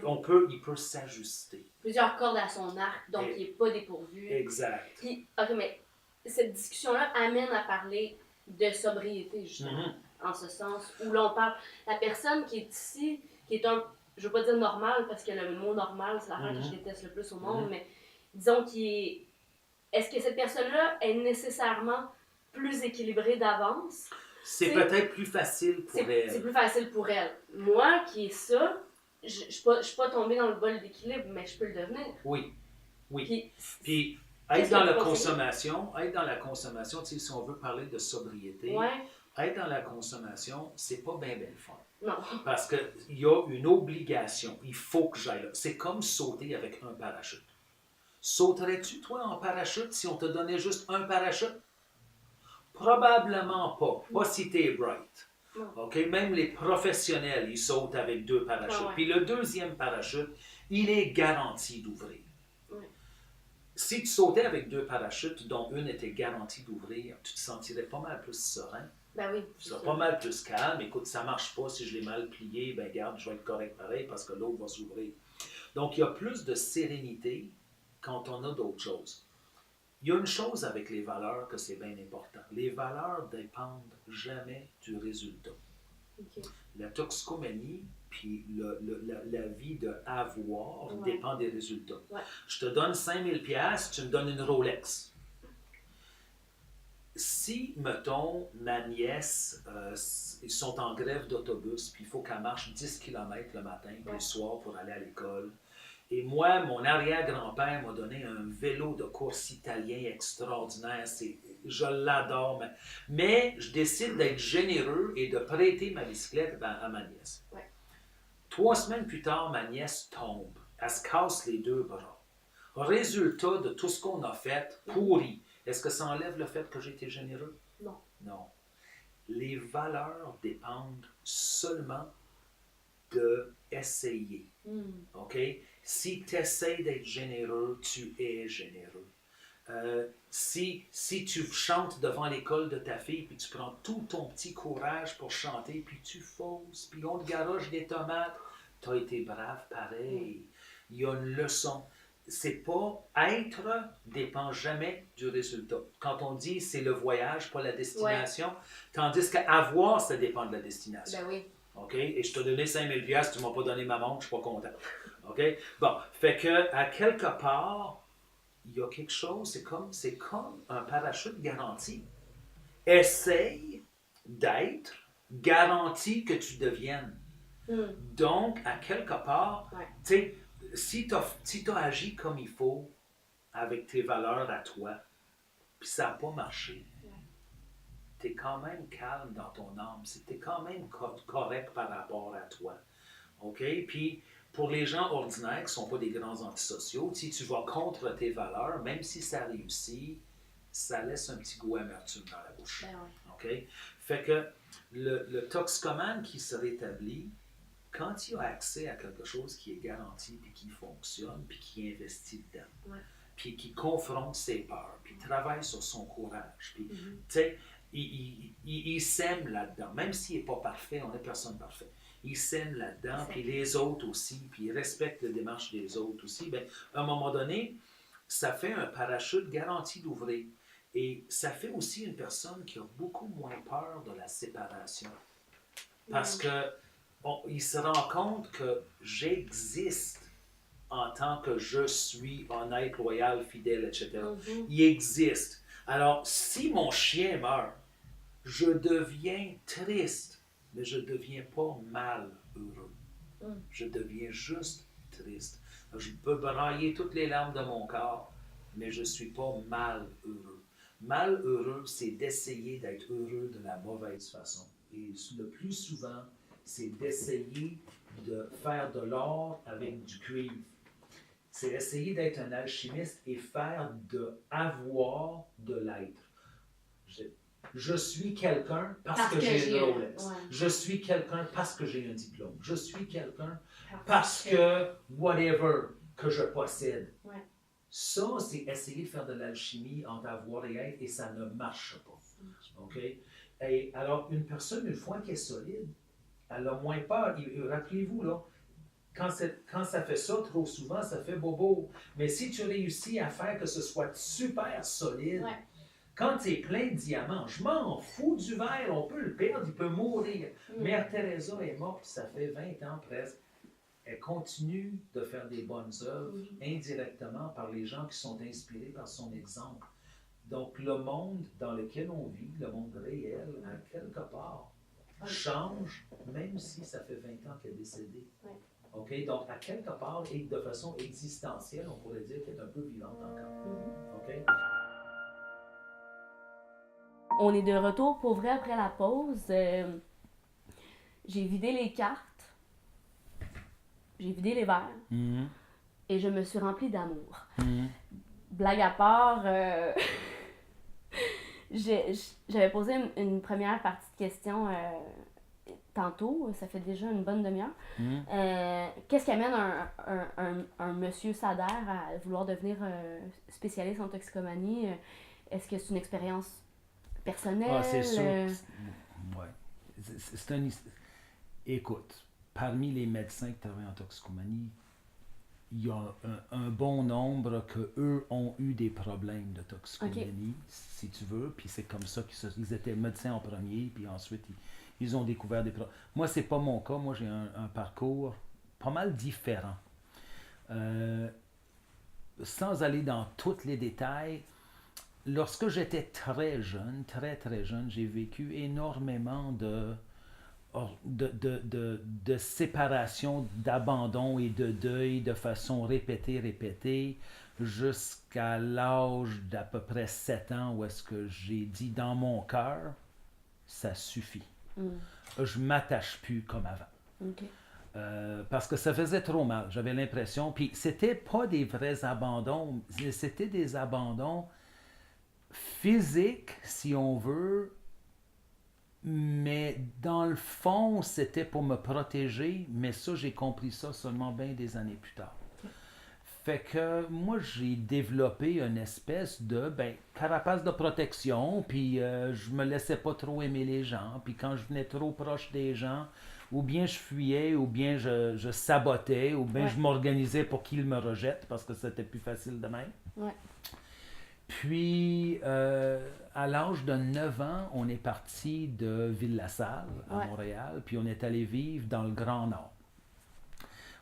il peut s'ajuster. Plusieurs cordes à son arc, donc il n'est pas dépourvu. Exact. Puis, OK, mais cette discussion-là amène à parler de sobriété, justement. En ce sens où l'on parle. La personne qui est ici, qui est un, je ne veux pas dire normal, parce que le mot normal, c'est l'affaire que je déteste le plus au monde, mais disons est-ce que cette personne-là est nécessairement plus équilibrée d'avance? C'est peut-être plus facile pour elle. C'est plus facile pour elle. Moi, qui est ça, je ne suis pas tombée dans le bol d'équilibre, mais je peux le devenir. Oui. Puis être dans la consommation, tu sais, si on veut parler de sobriété, être dans la consommation, c'est pas bien le fun. Non. Parce qu'il y a une obligation. Il faut que j'aille là. C'est comme sauter avec un parachute. Sauterais-tu, toi, en parachute si on te donnait juste un parachute? Probablement pas. Pas si t'es bright. OK? Même les professionnels, ils sautent avec 2 parachutes. Puis le deuxième parachute, il est garanti d'ouvrir. Si tu sautais avec 2 parachutes, dont une était garantie d'ouvrir, tu te sentirais pas mal plus serein. Ben oui. Tu serais pas mal plus calme. Écoute, ça marche pas. Si je l'ai mal plié, ben garde, je vais être correct pareil parce que l'autre va s'ouvrir. Donc, il y a plus de sérénité quand on a d'autres choses. Il y a une chose avec les valeurs que c'est bien important. Les valeurs dépendent jamais du résultat. Okay. La toxicomanie puis la vie de avoir dépend des résultats. Je te donne 5000 $, tu me donnes une Rolex. Si, mettons, ma nièce, ils sont en grève d'autobus, puis il faut qu'elle marche 10 km le matin et le soir pour aller à l'école. Et moi, mon arrière-grand-père m'a donné un vélo de course italien extraordinaire. Je l'adore. Mais je décide d'être généreux et de prêter ma bicyclette à ma nièce. 3 semaines plus tard, ma nièce tombe. Elle se casse les 2 bras. Résultat de tout ce qu'on a fait, pourri. Est-ce que ça enlève le fait que j'ai été généreux? Non. Non. Les valeurs dépendent seulement d'essayer. OK? Si tu essaies d'être généreux, tu es généreux. Si tu chantes devant l'école de ta fille, puis tu prends tout ton petit courage pour chanter, puis tu fausses, puis on te garoche des tomates, tu as été brave pareil. Il y a une leçon. C'est pas être dépend jamais du résultat. Quand on dit c'est le voyage, pas la destination, tandis qu'avoir, ça dépend de la destination. Ben oui. OK? Et je t'ai donné 5000 $, tu ne m'as pas donné ma montre, je ne suis pas content. OK? Bon, fait que à quelque part, il y a quelque chose, c'est comme un parachute garanti. Essaye d'être garanti que tu deviennes. Donc, à quelque part, tu sais, si tu as agi comme il faut, avec tes valeurs à toi, puis ça n'a pas marché, tu es quand même calme dans ton âme. Tu es quand même correct par rapport à toi. OK? Puis, pour les gens ordinaires qui ne sont pas des grands antisociaux, si tu vas contre tes valeurs, même si ça réussit, ça laisse un petit goût amertume dans la bouche. OK? Fait que le toxicomane qui se rétablit, quand il a accès à quelque chose qui est garanti, puis qui fonctionne, puis qui investit dedans, puis qui confronte ses peurs, puis travaille sur son courage, puis, tu sais, il sème là-dedans, même s'il n'est pas parfait, on n'est personne parfait. Il sème là-dedans, puis les autres aussi, puis il respecte la démarche des autres aussi. Bien, à un moment donné, ça fait un parachute garanti d'ouvrir. Et ça fait aussi une personne qui a beaucoup moins peur de la séparation. Parce qu'il se rend compte que j'existe en tant que je suis honnête, loyal, fidèle, etc. Il existe. Alors, si mon chien meurt, je deviens triste, mais je ne deviens pas malheureux. Je deviens juste triste. Je peux brailler toutes les larmes de mon corps, mais je ne suis pas malheureux. Malheureux, c'est d'essayer d'être heureux de la mauvaise façon. Et le plus souvent, c'est d'essayer de faire de l'or avec du cuivre. C'est essayer d'être un alchimiste et faire de avoir de l'être. Je suis quelqu'un parce que j'ai une Rolex. Ouais. Je suis quelqu'un parce que j'ai un diplôme. Je suis quelqu'un parce que whatever que je possède. Ouais. Ça, c'est essayer de faire de l'alchimie entre avoir et être, et ça ne marche pas. OK? Et alors, une personne, une fois qu'elle est solide, elle a moins peur. Rappelez-vous, là, quand ça fait ça, trop souvent, ça fait bobo. Mais si tu réussis à faire que ce soit super solide, ouais. Quand tu es plein de diamants, je m'en fous du verre, on peut le perdre, il peut mourir. Mère Teresa est morte, ça fait 20 ans presque. Elle continue de faire des bonnes œuvres indirectement par les gens qui sont inspirés par son exemple. Donc, le monde dans lequel on vit, le monde réel, à quelque part, change, même si ça fait 20 ans qu'elle est décédée. OK? Donc, à quelque part, et de façon existentielle, on pourrait dire qu'elle est un peu vivante encore. OK? On est de retour pour vrai après la pause. J'ai vidé les cartes, j'ai vidé les verres et je me suis remplie d'amour. Blague à part, j'avais posé une première partie de questions tantôt, ça fait déjà une bonne demi-heure. Qu'est-ce qui amène un monsieur Sader à vouloir devenir spécialiste en toxicomanie? Est-ce que c'est une expérience personnelle? Ah, c'est sûr. Ouais. Écoute, parmi les médecins qui travaillent en toxicomanie, il y a un bon nombre qu'eux ont eu des problèmes de toxicomanie, si tu veux, puis c'est comme ça qu'ils étaient médecins en premier, puis ensuite ils ont découvert des problèmes. Moi, c'est pas mon cas. Moi, j'ai un parcours pas mal différent. Sans aller dans tous les détails, lorsque j'étais très jeune, très jeune, j'ai vécu énormément de séparation, d'abandon et de deuil de façon répétée, jusqu'à l'âge d'à peu près 7 ans où est-ce que j'ai dit dans mon cœur, ça suffit. Je m'attache plus comme avant. Okay. Parce que ça faisait trop mal, j'avais l'impression. Puis c'était pas des vrais abandons, c'était des abandons physiques, si on veut, mais dans le fond, c'était pour me protéger, mais ça, j'ai compris ça seulement bien des années plus tard. Fait que moi, j'ai développé une espèce de carapace de protection, puis je me laissais pas trop aimer les gens, puis quand je venais trop proche des gens, ou bien je fuyais, ou bien je sabotais, ou bien je m'organisais pour qu'ils me rejettent, parce que c'était plus facile de même. Ouais. Puis, à l'âge de 9 ans, on est parti de Ville-la-Salle, à Montréal, puis on est allé vivre dans le Grand Nord.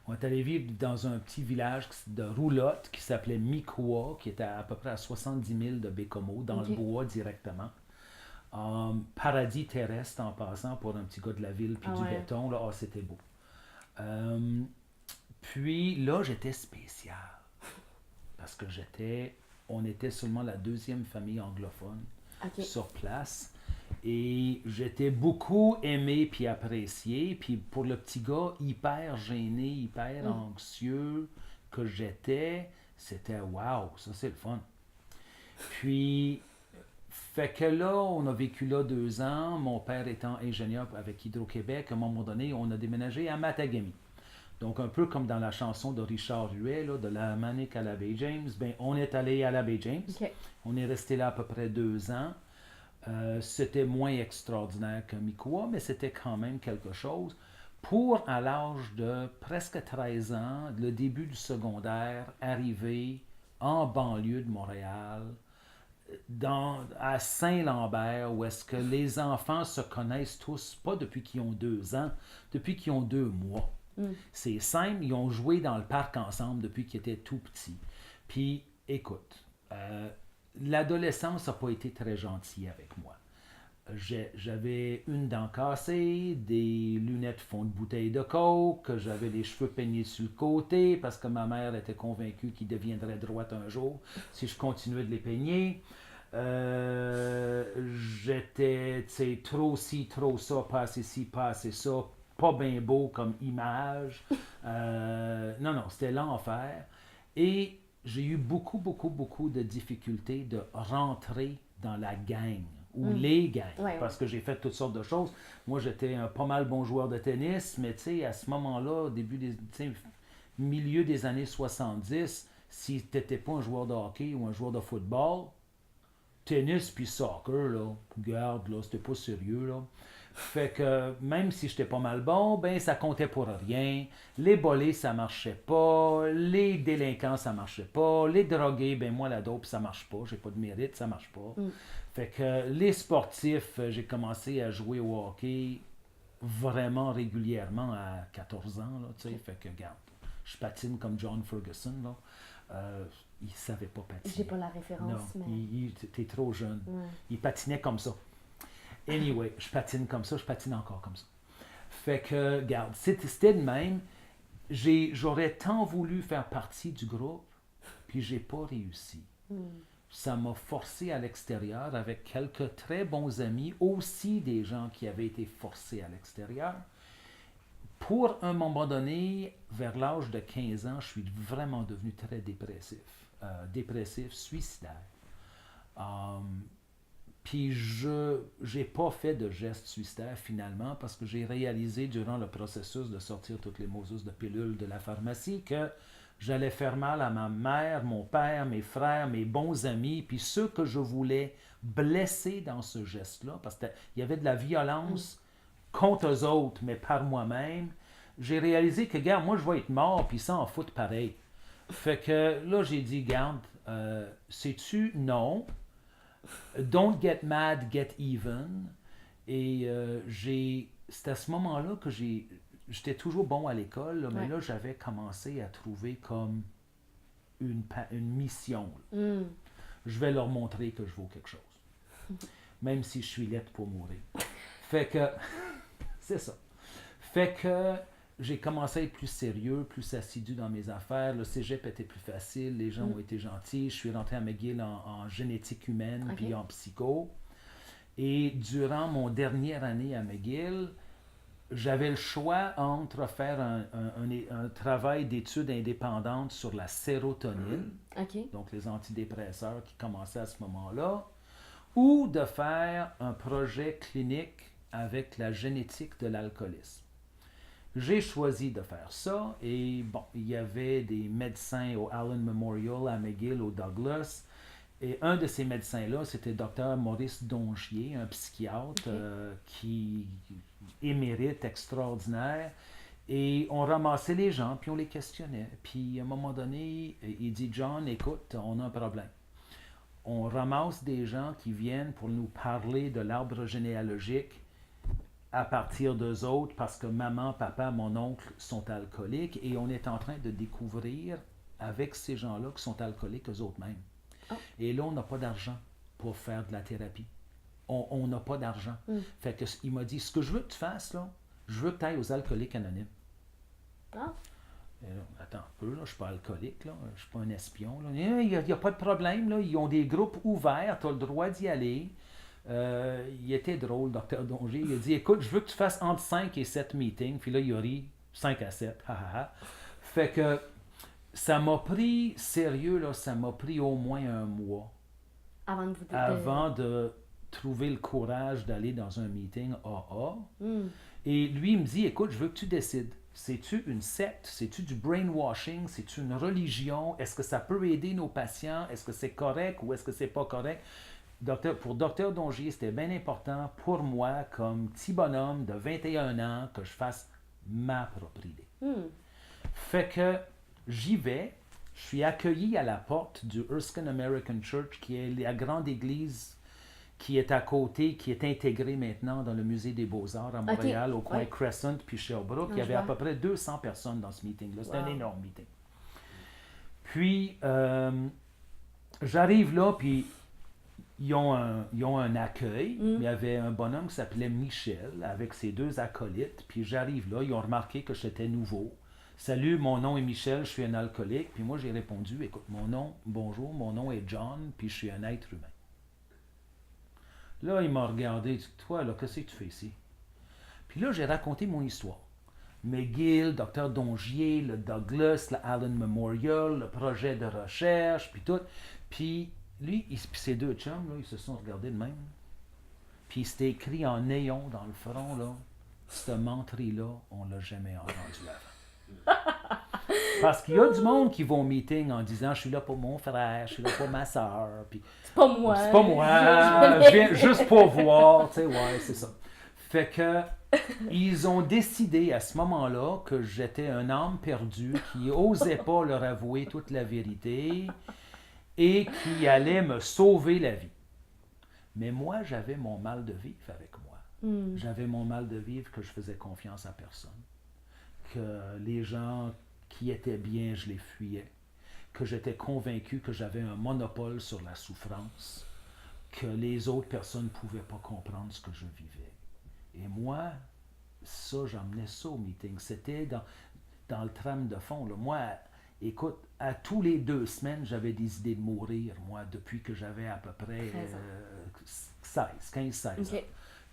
On est allé vivre dans un petit village de roulotte qui s'appelait Mikowa, qui était à peu près à 70 000 de Bécomo, dans le bois directement. Paradis terrestre en passant pour un petit gars de la ville, puis du béton, là, c'était beau. Puis là, j'étais spécial, parce que on était seulement la deuxième famille anglophone sur place. Et j'étais beaucoup aimé puis apprécié. Puis pour le petit gars hyper gêné, hyper anxieux que j'étais, c'était wow, ça c'est le fun. Puis, fait que là, on a vécu là 2 ans. Mon père étant ingénieur avec Hydro-Québec, à un moment donné, on a déménagé à Matagami. Donc, un peu comme dans la chanson de Richard Huet, là, de la Manic à la Baie James, on est allé à la Baie James. On est resté là à peu près 2 ans. C'était moins extraordinaire que Mikowa, mais c'était quand même quelque chose. Pour, à l'âge de presque 13 ans, le début du secondaire, arriver en banlieue de Montréal, à Saint-Lambert, où est-ce que les enfants se connaissent tous, pas depuis qu'ils ont 2 ans, depuis qu'ils ont 2 mois. C'est simple, ils ont joué dans le parc ensemble depuis qu'ils étaient tout petits. Puis, écoute, l'adolescence n'a pas été très gentille avec moi. J'avais une dent cassée, des lunettes fond de bouteille de coke, j'avais les cheveux peignés sur le côté parce que ma mère était convaincue qu'ils deviendraient droits un jour si je continuais de les peigner. J'étais, tu sais, trop ci, trop ça, pas assez ci, pas assez ça, pas bien beau comme image. Non, c'était l'enfer. Et j'ai eu beaucoup, beaucoup, beaucoup de difficultés de rentrer dans la gang ou les gangs, parce que j'ai fait toutes sortes de choses. Moi, j'étais un pas mal bon joueur de tennis, mais tu sais, à ce moment-là, milieu des années 70, si tu n'étais pas un joueur de hockey ou un joueur de football, tennis puis soccer, là, regarde, là, c'était pas sérieux, là. Fait que même si j'étais pas mal bon, ben ça comptait pour rien. Les bolés, ça marchait pas. Les délinquants, ça marchait pas. Les drogués, ben moi, la dope, ça marche pas. J'ai pas de mérite, ça marche pas. Fait que les sportifs, j'ai commencé à jouer au hockey vraiment régulièrement à 14 ans, là, tu sais. Fait que, regarde, je patine comme John Ferguson, là. Il savait pas patiner. J'ai pas la référence, non, mais... t'es trop jeune. Il patinait comme ça. Anyway, je patine comme ça, je patine encore comme ça. Fait que, regarde, c'était de même. J'aurais tant voulu faire partie du groupe, puis j'ai pas réussi. Ça m'a forcé à l'extérieur avec quelques très bons amis, aussi des gens qui avaient été forcés à l'extérieur. Pour un moment donné, vers l'âge de 15 ans, je suis vraiment devenu très dépressif. Dépressif, suicidaire. Puis je n'ai pas fait de geste suicidaire finalement parce que j'ai réalisé durant le processus de sortir toutes les Moses de pilules de la pharmacie que j'allais faire mal à ma mère, mon père, mes frères, mes bons amis, puis ceux que je voulais blesser dans ce geste-là, parce qu'il y avait de la violence contre eux autres, mais par moi-même. J'ai réalisé que, regarde, moi je vais être mort, puis ça en fout pareil. Fait que là, j'ai dit, garde, sais-tu, non. Don't get mad, get even. Et c'est à ce moment-là que j'étais toujours bon à l'école, là, mais là, j'avais commencé à trouver comme une mission. Je vais leur montrer que je vaux quelque chose. Même si je suis laide pour mourir. Fait que, c'est ça. Fait que j'ai commencé à être plus sérieux, plus assidu dans mes affaires. Le cégep était plus facile, les gens ont été gentils. Je suis rentré à McGill en génétique humaine puis en psycho. Et durant mon dernière année à McGill, j'avais le choix entre faire un travail d'études indépendantes sur la sérotonine, donc les antidépresseurs qui commençaient à ce moment-là, ou de faire un projet clinique avec la génétique de l'alcoolisme. J'ai choisi de faire ça et bon, il y avait des médecins au Allen Memorial à McGill, au Douglas, et un de ces médecins-là, c'était Dr. Maurice Dongier, un psychiatre qui émérite, extraordinaire, et on ramassait les gens, puis on les questionnait. Puis à un moment donné, il dit, John, écoute, on a un problème. On ramasse des gens qui viennent pour nous parler de l'arbre généalogique à partir d'eux autres parce que maman, papa, mon oncle sont alcooliques et on est en train de découvrir avec ces gens-là qui sont alcooliques eux-mêmes. Et là, on n'a pas d'argent pour faire de la thérapie. On n'a pas d'argent. Fait que il m'a dit, ce que je veux que tu fasses, là, je veux que tu ailles aux alcooliques anonymes. Attends un peu, là, je ne suis pas alcoolique, là, je ne suis pas un espion. Là. Il n'y a pas de problème, là, ils ont des groupes ouverts, tu as le droit d'y aller. Il était drôle, Dr. Dongier. Il a dit, écoute, je veux que tu fasses entre 5 et 7 meetings. Puis là, il a ri 5 à 7. Fait que ça m'a pris, sérieux, là, ça m'a pris au moins un mois avant de trouver le courage d'aller dans un meeting AA. Et lui, il me dit, écoute, je veux que tu décides. C'est-tu une secte? C'est-tu du brainwashing? C'est-tu une religion? Est-ce que ça peut aider nos patients? Est-ce que c'est correct ou est-ce que c'est pas correct? Pour Dr. Dongier, c'était bien important pour moi, comme petit bonhomme de 21 ans, que je fasse ma propre idée. Fait que j'y vais, je suis accueilli à la porte du Erskine American Church, qui est la grande église qui est à côté, qui est intégrée maintenant dans le Musée des Beaux-Arts à Montréal, au coin Crescent puis Sherbrooke. Il y avait à peu près 200 personnes dans ce meeting-là. C'était un énorme meeting. Puis, j'arrive là, puis ils ont un accueil. Il y avait un bonhomme qui s'appelait Michel avec ses 2 acolytes. Puis j'arrive là, ils ont remarqué que j'étais nouveau. Salut, mon nom est Michel, je suis un alcoolique. Puis moi, j'ai répondu, écoute, bonjour, mon nom est John, puis je suis un être humain. Là, il m'a regardé, il dit, toi, là, qu'est-ce que tu fais ici? Puis là, j'ai raconté mon histoire. McGill, Dr. Dongier, le Douglas, le Allen Memorial, le projet de recherche, puis tout. Puis lui, puis ses 2 chums, là, ils se sont regardés de même. Puis c'était écrit en néon dans le front, là, cette menterie-là, on l'a jamais entendu avant. Parce qu'il y a du monde qui va au meeting en disant « Je suis là pour mon frère, je suis là pour ma soeur. » C'est pas moi. C'est pas moi, je viens juste pour voir, tu sais, ouais, c'est ça. Fait que ils ont décidé à ce moment-là que j'étais un âme perdue qui n'osait pas leur avouer toute la vérité et qui allait me sauver la vie. Mais moi, j'avais mon mal de vivre avec moi. J'avais mon mal de vivre que je faisais confiance à personne. Que les gens qui étaient bien, je les fuyais. Que j'étais convaincu que j'avais un monopole sur la souffrance. Que les autres personnes ne pouvaient pas comprendre ce que je vivais. Et moi, ça, j'emmenais ça au meeting. C'était dans le trame de fond. Là. Moi, écoute, à tous les 2 semaines, j'avais des idées de mourir, moi, depuis que j'avais à peu près 15-16 ans.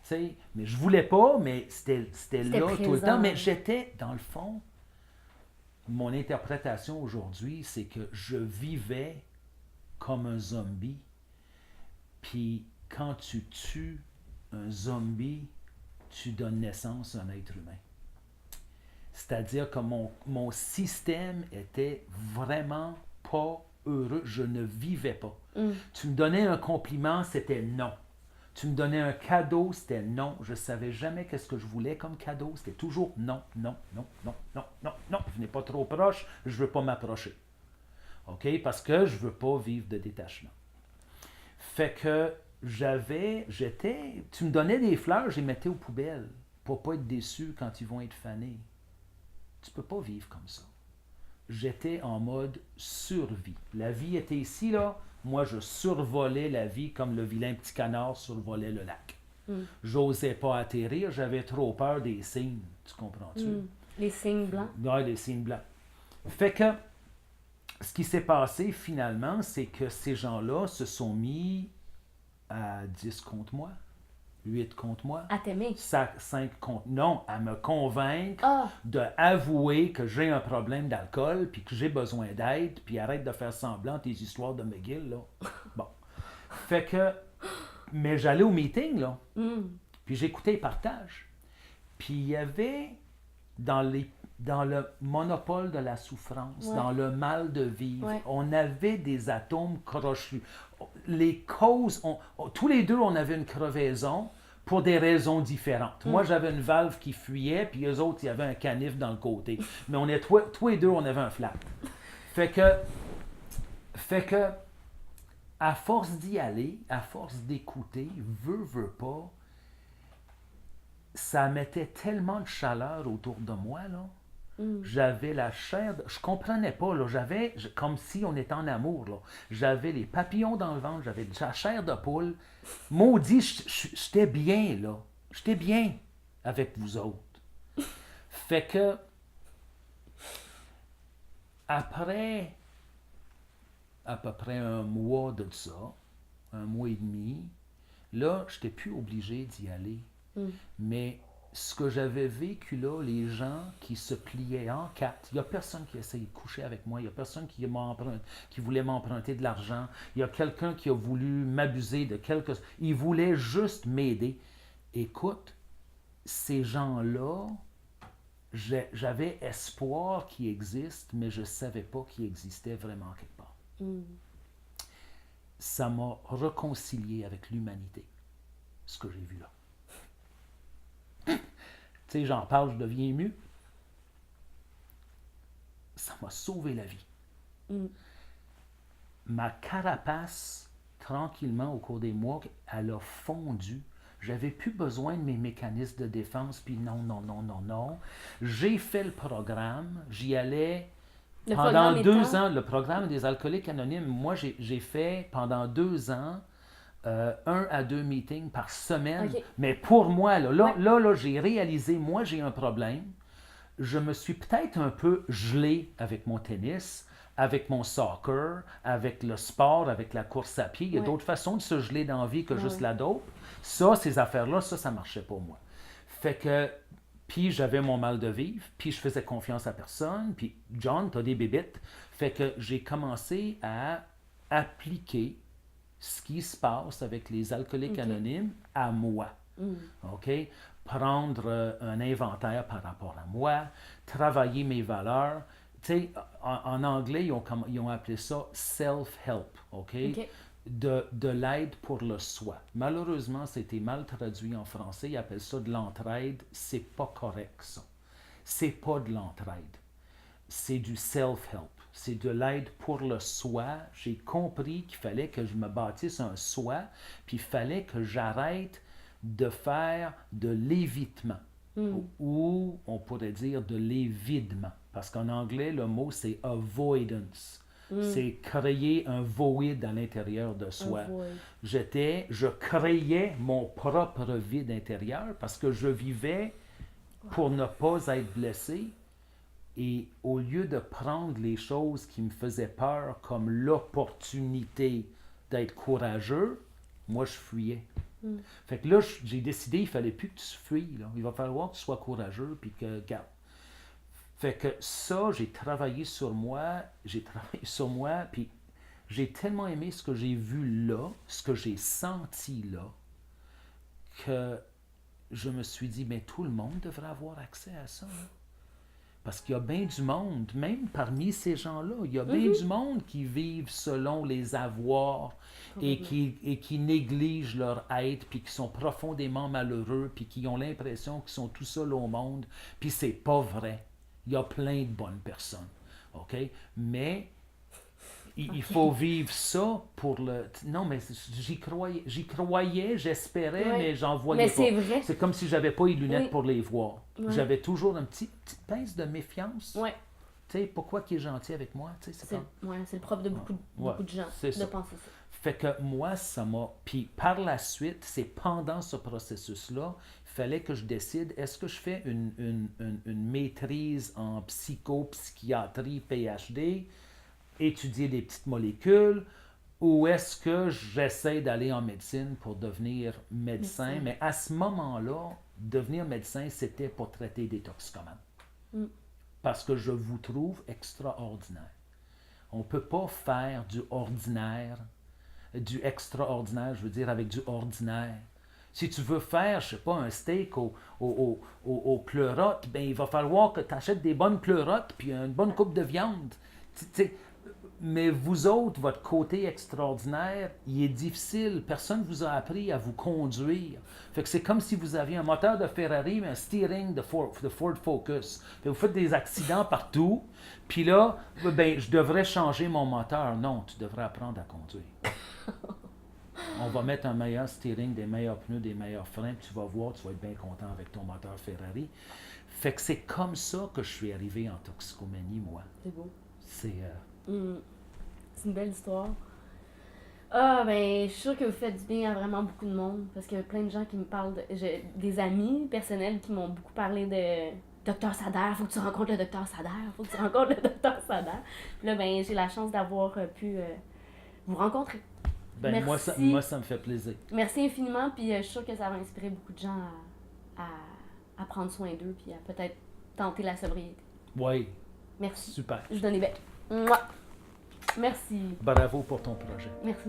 T'sais, mais je voulais pas, mais c'était là présent. tout le temps. Mais j'étais, dans le fond, mon interprétation aujourd'hui, c'est que je vivais comme un zombie. Puis quand tu tues un zombie, tu donnes naissance à un être humain. C'est-à-dire que mon système était vraiment pas heureux. Je ne vivais pas. Tu me donnais un compliment, c'était non. Tu me donnais un cadeau, c'était non. Je ne savais jamais qu'est-ce que je voulais comme cadeau. C'était toujours non, non, non, non, non, non, non. Venez pas trop proche, je ne veux pas m'approcher. OK? Parce que je ne veux pas vivre de détachement. Fait que tu me donnais des fleurs, je les mettais aux poubelles pour pas être déçu quand ils vont être fanés. Tu peux pas vivre comme ça. J'étais en mode survie. La vie était ici, là. Moi, je survolais la vie comme le vilain petit canard survolait le lac. J'osais pas atterrir, j'avais trop peur des cygnes. Tu comprends-tu? Les cygnes blancs. Oui, les cygnes blancs. Fait que ce qui s'est passé finalement, c'est que ces gens-là se sont mis à 10 contre moi, 8 contre moi. À t'aimer. 5 contre... Non, à me convaincre d'avouer que j'ai un problème d'alcool, puis que j'ai besoin d'aide, puis arrête de faire semblant tes histoires de McGill, là. Bon. Fait que... Mais j'allais au meeting, là. Puis j'écoutais les partages. Puis il y avait dans le monopole de la souffrance, dans le mal de vivre, on avait des atomes crochus. Les causes, tous les 2, on avait une crevaison pour des raisons différentes. Moi, j'avais une valve qui fuyait, puis eux autres, il y avait un canif dans le côté. Mais on est tous les 2, on avait un flap. Fait que, à force d'y aller, à force d'écouter, veux pas, ça mettait tellement de chaleur autour de moi, là. J'avais la chair, je comprenais pas, là, comme si on était en amour, là. J'avais les papillons dans le ventre, j'avais la chair de poule. Maudit, j'étais bien, là. J'étais bien avec vous autres. Fait que, après à peu près un mois de ça, un mois et demi, là, je n'étais plus obligé d'y aller. Mais ce que j'avais vécu là, les gens qui se pliaient en 4, il n'y a personne qui essayait de coucher avec moi, il n'y a personne qui voulait m'emprunter de l'argent, il y a quelqu'un qui a voulu m'abuser de quelque chose. Il voulait juste m'aider. Écoute, ces gens-là, j'avais espoir qu'ils existent, mais je ne savais pas qu'ils existaient vraiment quelque part. Ça m'a réconcilié avec l'humanité, ce que j'ai vu là. Tu sais, j'en parle, je deviens ému. Ça m'a sauvé la vie. Ma carapace, tranquillement, au cours des mois, elle a fondu. J'avais plus besoin de mes mécanismes de défense, puis non. J'ai fait le programme, j'y allais pendant 2 ans. Le programme des alcooliques anonymes, moi, j'ai fait pendant 2 ans 1 à 2 meetings par semaine. OK. Mais pour moi, Ouais. là, j'ai réalisé, moi, j'ai un problème. Je me suis peut-être un peu gelé avec mon tennis, avec mon soccer, avec le sport, avec la course à pied. Il y a Ouais. d'autres façons de se geler dans la vie que Ouais, juste ouais. la dope. Ça, ces affaires-là, ça marchait pour moi. Fait que, puis j'avais mon mal de vivre, puis je faisais confiance à personne, puis John, t'as des bébites. Fait que j'ai commencé à appliquer ce qui se passe avec les alcooliques OK. anonymes à moi. Mm. OK? Prendre un inventaire par rapport à moi, travailler mes valeurs. Tu sais, en anglais, ils ont appelé ça self-help, OK? OK. De l'aide pour le soi. Malheureusement, c'était mal traduit en français. Ils appellent ça de l'entraide. C'est pas correct, ça. C'est pas de l'entraide. C'est du self-help. C'est de l'aide pour le soi. J'ai compris qu'il fallait que je me bâtisse un soi, puis il fallait que j'arrête de faire de l'évitement, ou on pourrait dire de l'évidement. Parce qu'en anglais, le mot c'est avoidance. C'est créer un void à l'intérieur de soi. Je créais mon propre vide intérieur parce que je vivais pour ne pas être blessé. Et au lieu de prendre les choses qui me faisaient peur comme l'opportunité d'être courageux, moi je fuyais. Fait que là, j'ai décidé, il fallait plus que tu fuis. Là. Il va falloir que tu sois courageux, puis que, garde. Fait que ça, j'ai travaillé sur moi, puis j'ai tellement aimé ce que j'ai vu là, ce que j'ai senti là, que je me suis dit, mais tout le monde devrait avoir accès à ça. Là. Parce qu'il y a bien du monde, même parmi ces gens-là, il y a bien du monde qui vivent selon les avoirs et qui négligent leur être, puis qui sont profondément malheureux, puis qui ont l'impression qu'ils sont tout seuls au monde, puis c'est pas vrai. Il y a plein de bonnes personnes, OK? Mais il faut vivre ça pour le... Non, mais j'y croyais, j'espérais, Ouais. mais j'en voyais Mais pas. c'est vrai. C'est comme si j'avais pas les lunettes Oui. pour les voir. Ouais. J'avais toujours une petite pince de méfiance. Ouais. Tu sais, pourquoi qu'il est gentil avec moi? Tu sais, c'est comme... Ouais, c'est le propre de beaucoup de gens c'est de ça. penser ça. Fait que moi, ça m'a... Puis par la suite, c'est pendant ce processus-là, il fallait que je décide, est-ce que je fais une maîtrise en psychiatrie, PhD, étudier des petites molécules, ou est-ce que j'essaie d'aller en médecine pour devenir médecin? Mais à ce moment-là, devenir médecin, c'était pour traiter des toxicomanes. Parce que je vous trouve extraordinaire. On ne peut pas faire du ordinaire, du extraordinaire, je veux dire, avec du ordinaire. Si tu veux faire, je sais pas, un steak aux pleurotes, ben il va falloir que tu achètes des bonnes pleurotes puis une bonne coupe de viande. Mais vous autres, votre côté extraordinaire, il est difficile. Personne ne vous a appris à vous conduire. Fait que c'est comme si vous aviez un moteur de Ferrari, mais un steering de Ford Focus. Fait que vous faites des accidents partout. Puis là, ben, je devrais changer mon moteur. Non, tu devrais apprendre à conduire. On va mettre un meilleur steering, des meilleurs pneus, des meilleurs freins, puis tu vas voir, tu vas être bien content avec ton moteur Ferrari. Fait que c'est comme ça que je suis arrivé en toxicomanie, moi. C'est beau. C'est une belle histoire. Ah, ben, je suis sûre que vous faites du bien à vraiment beaucoup de monde, parce qu'il y a plein de gens qui me parlent, j'ai des amis personnels qui m'ont beaucoup parlé de Dr Sader, faut que tu rencontres le Dr Sader, faut que tu rencontres le Dr Sader. Puis là, ben, j'ai la chance d'avoir pu vous rencontrer. ben, moi, ça me fait plaisir. Merci infiniment, puis je suis sûre que ça va inspirer beaucoup de gens à prendre soin d'eux, puis à peut-être tenter la sobriété. Oui, Merci. super. Je donne les becs. Mouah. Merci. Bravo pour ton projet. Merci.